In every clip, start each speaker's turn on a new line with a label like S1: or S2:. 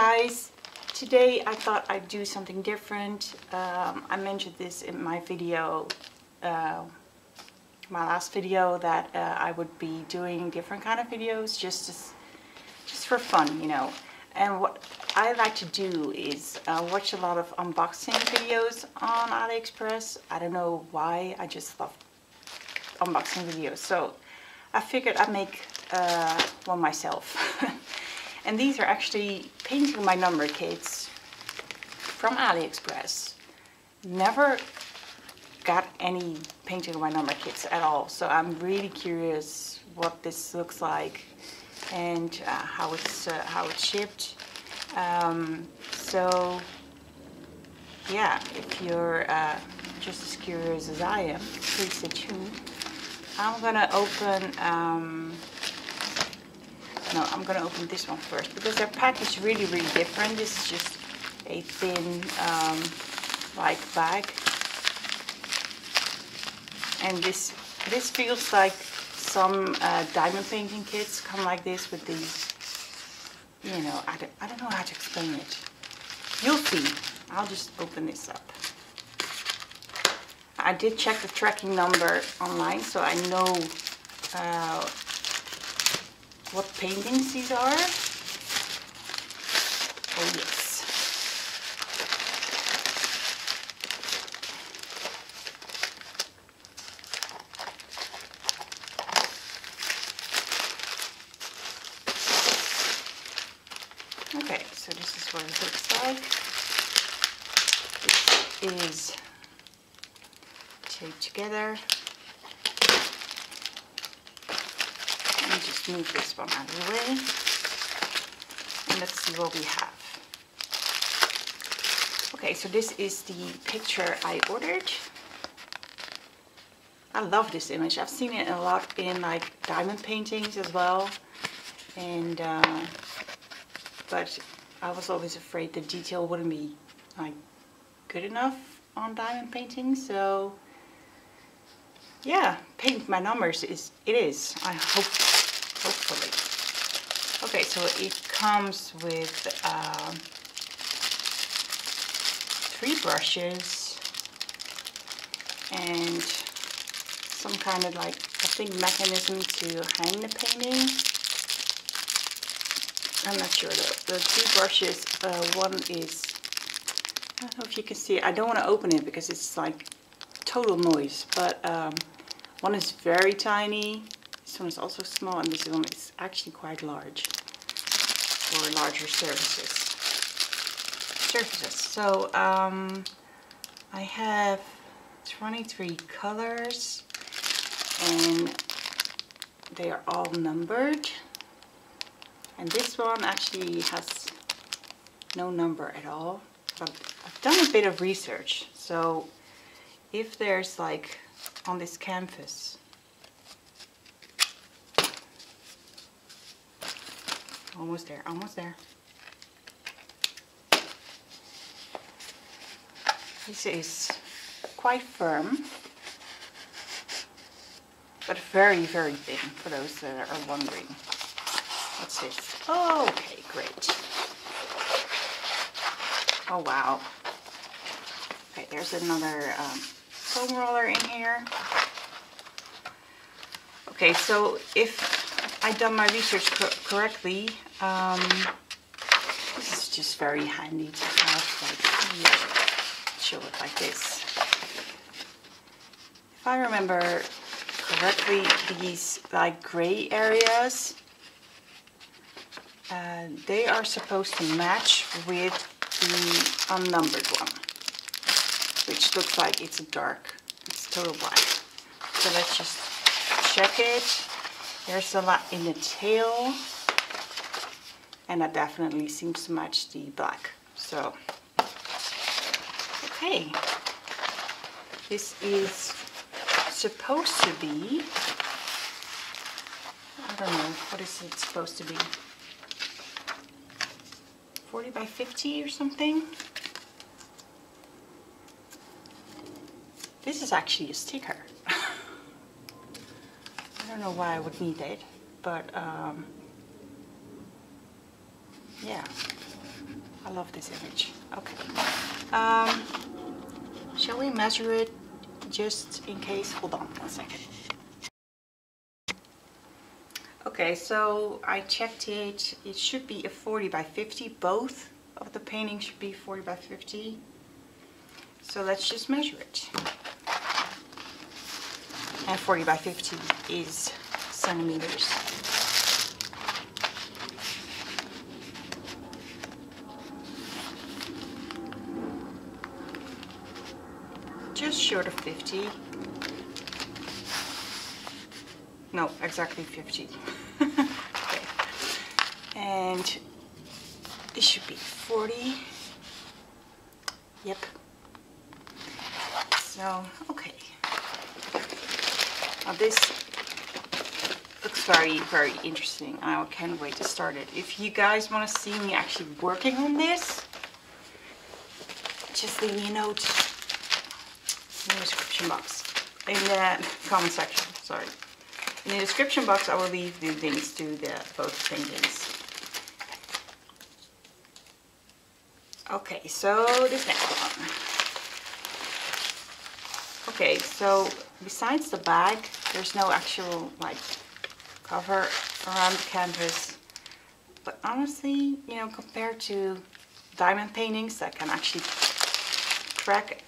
S1: guys, today I thought I'd do something different. I mentioned this in my video, my last video, that I would be doing different kind of videos just for fun, you know. And what I like to do is watch a lot of unboxing videos on AliExpress. I don't know why, I just love unboxing videos. So I figured I'd make one myself. And these are actually painting my number kits from AliExpress. Never got any painting my number kits at all. So I'm really curious what this looks like and how it's shipped. So yeah, if you're just as curious as I am, please stay tuned. I'm gonna open I'm gonna open this one first because their pack is really different. This is just a thin like bag, and this feels like some diamond painting kits come like this with these, you know, I don't know how to explain it. You'll see. I'll just open this up. I did check the tracking number online, so I know what paintings these are. Oh yes. Okay, so this is what it looks like. This is taped together. Let me just move this one out of the way, and let's see what we have. Okay, so this is the picture I ordered. I love this image. I've seen it a lot in like diamond paintings as well, and but I was always afraid the detail wouldn't be like good enough on diamond paintings. So yeah, paint my numbers it is. I hope. Hopefully. Okay, so it comes with 3 brushes and some kind of like, I think, mechanism to hang the painting. I'm not sure though. The 2 brushes, one is, I don't know if you can see it. I don't want to open it because it's like total noise, but one is very tiny. This one is also small, and this one is actually quite large for larger surfaces. So I have 23 colors, and they are all numbered. And this one actually has no number at all. But I've done a bit of research. So if there's like on this canvas, almost there. This is quite firm, but very thin, for those that are wondering. What's this? Oh, okay, great. Oh, wow. Okay, there's another foam roller in here. Okay, so if I've done my research correctly, this is just very handy to have, like, yeah, show it like this. If I remember correctly, these like gray areas, they are supposed to match with the unnumbered one, which looks like it's it's total black. So let's just check it. There's a lot in the tail, and that definitely seems to match the black. So, okay, this is supposed to be, I don't know, what is it supposed to be? 40 by 50 or something? This is actually a sticker. I don't know why I would need it, but yeah. I love this image. Okay. Shall we measure it just in case? Hold on 1 second. Okay, so I checked it. It should be a 40 by 50. Both of the paintings should be 40 by 50. So let's just measure it. And 40 by 50 is centimeters. Just short of 50. No, exactly 50. Okay. And it should be 40. Yep. So, okay. Now this looks very, very interesting. I can't wait to start it. If you guys want to see me actually working on this, just leave me a note in the description box. In the comment section, sorry. In the description box I will leave the links to both paintings. Okay, so this next one. Okay, so besides the bag, there's no actual like cover around the canvas. But honestly, you know, compared to diamond paintings that can actually crack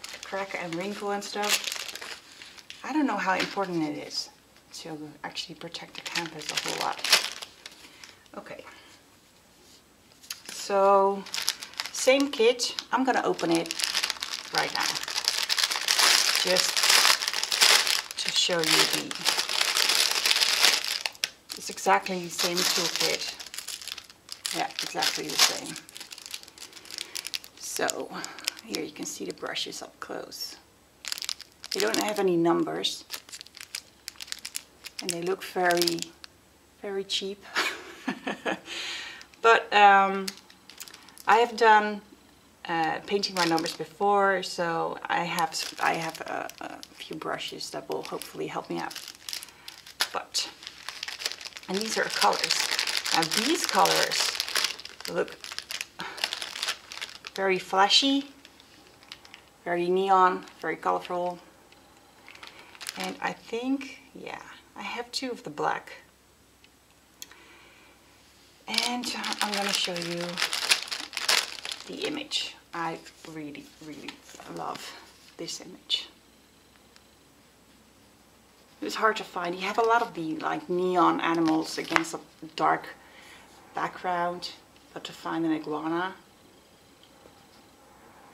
S1: and wrinkle and stuff, I don't know how important it is to actually protect the canvas a whole lot. Okay, so same kit. I'm gonna open it right now, just to show you it's exactly the same toolkit. Yeah, exactly the same. So here you can see the brushes up close. They don't have any numbers. And they look very, very cheap. But I have done painting by numbers before, so I have a few brushes that will hopefully help me out. And these are colors. Now these colors look very flashy, very neon, very colorful. And I think, yeah, I have two of the black. And I'm going to show you the image. I really, really love this image. It's hard to find. You have a lot of the like neon animals against a dark background, but to find an iguana,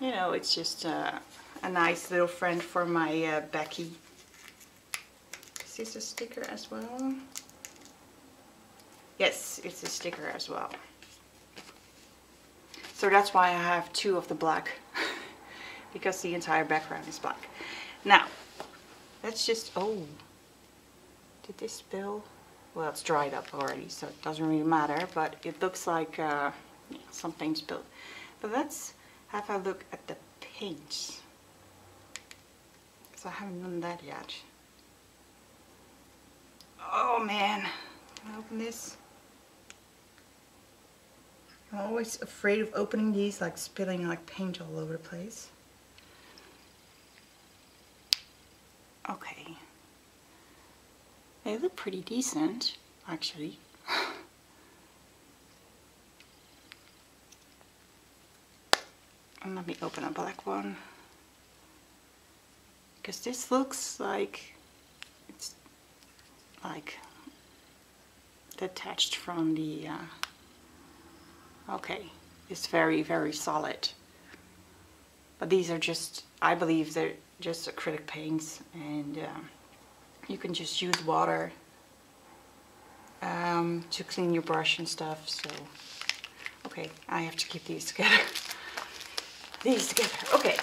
S1: you know, it's just a nice little friend for my Becky. Is this a sticker as well? Yes, it's a sticker as well. So that's why I have two of the black, because the entire background is black. Now, let's just, oh, did this spill? Well, it's dried up already, so it doesn't really matter, but it looks like something spilled. But let's have a look at the paints, because I haven't done that yet. Oh man, can I open this? I'm always afraid of opening these, like spilling like paint all over the place. Okay. They look pretty decent, actually. And let me open a black one. Because this looks like it's like detached from the okay, it's very, very solid. But these are just, I believe they're just acrylic paints, and you can just use water to clean your brush and stuff. So okay, I have to keep these together. Okay,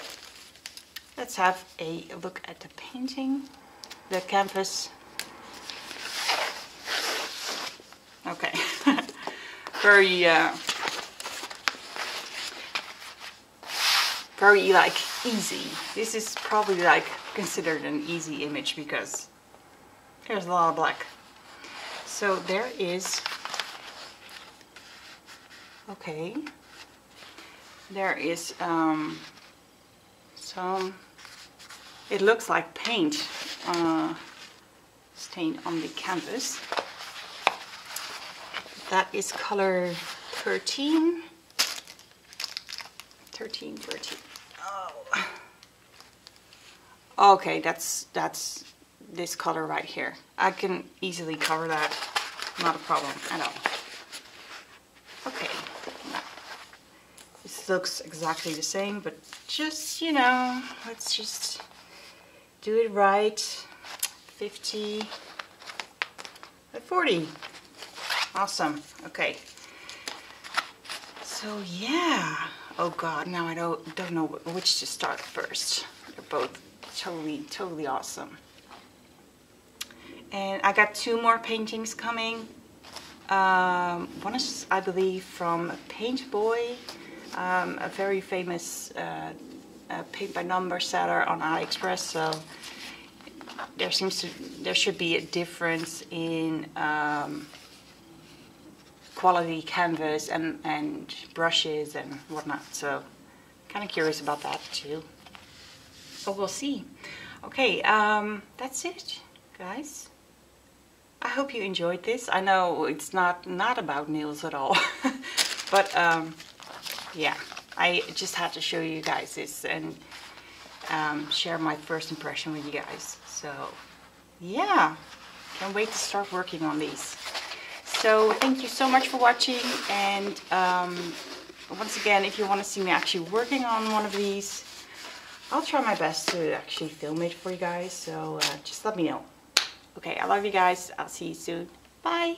S1: let's have a look at the painting, the canvas. Okay, very like easy. This is probably like considered an easy image because there's a lot of black. So there is, okay, there is some, it looks like paint stained on the canvas. That is color 13. 13. Oh. Okay, that's this color right here. I can easily cover that, not a problem at all. Okay, this looks exactly the same, but just, you know, let's just do it right. 50 by 40. Awesome. Okay. So yeah. Oh God, now I don't know which to start first. They're both totally awesome. And I got 2 more paintings coming. One is, I believe, from Paintboy, a very famous paint by number seller on AliExpress. So there should be a difference in quality canvas and brushes and whatnot. So kind of curious about that too. So we'll see. Okay, that's it, guys. I hope you enjoyed this. I know it's not about nails at all, but yeah, I just had to show you guys this and share my first impression with you guys. So yeah, can't wait to start working on these. So thank you so much for watching, and once again, if you want to see me actually working on one of these, I'll try my best to actually film it for you guys, so just let me know. Okay, I love you guys. I'll see you soon. Bye!